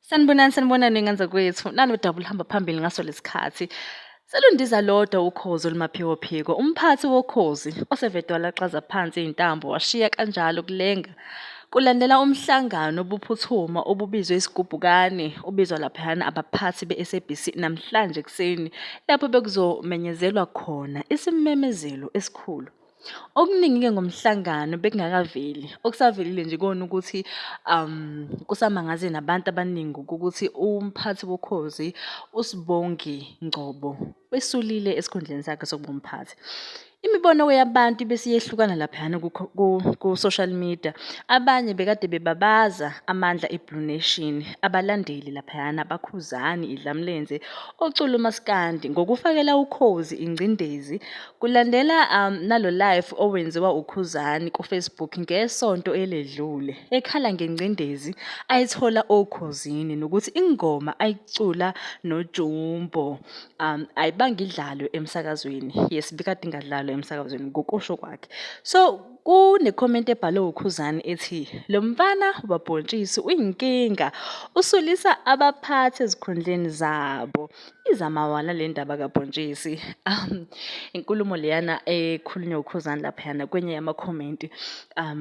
Sanibonani ngani kwethu. Nalo udaba oluhamba phambili ngaso lesikhathi. Selundiza lodwa ukhozi olumaphikophiko. Umphathi wokhozi osevete walaxaza phansi iy'ntambo washiya kanjalo kulenga. Kulandela umhlangano obuphuthuma obubizwe isigubhukane, ubizwa laphayana abaphathi be-SABC namhlanje ekuseni, lapho bekuzomenyezelwa khona isimemezelo esikhulu. Okuningi-ke ngomhlangano bekungakaveli. Okusavelile nje ikona ukuthi kusamangaze nabantu abaningi ukuthi umphathi wokhozi uSibongi Ngcobo wesulile esikhundleni sakhe sokuba umphathi. Imibono yabantu besiyehlukana laphayana ku-social media. Abanye bekade bebabaza amandla eBlue Nation, abalandeli laphayana baKhuzani Idlamlenze, ocula umaskandi ngokufakela ukhozi ingcindezi. Kulandela nalo live owenziwa uKhuzani kuFacebook ngesonto eledlule, ekhala ngengcindezi ayithola okhozini nokuthi ingoma ayicula noJumbo ayibanga idlalwe emsakazweni. Yes, bekade ingadlalwa emsakazweni ngokusho kwakhe. So kune-comment ebhalwe uKhuzani ethi, lo mfana wabhontshisi uyinkinga, usulisa abaphathi ezikhundleni zabo. Izamawala le ndaba kabhontshisi. Inkulumo leyana ekhulunywa uKhuzani laphayana kwenye yamakhomenti,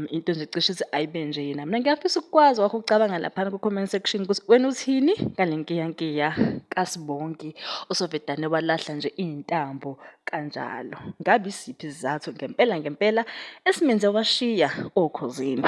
into nje cishe ithi ayibe nje yena. Mina ngiyafisa ukwazi wakho ukucabanga laphana ku-comment section ukuthi wena uthini ngale nkiyankiya kaSibongi osovedane walahla nje iy'ntambo kanjalo. Ngabe isiphi isizathu ngempela ngempela esimenze washiya okhozini?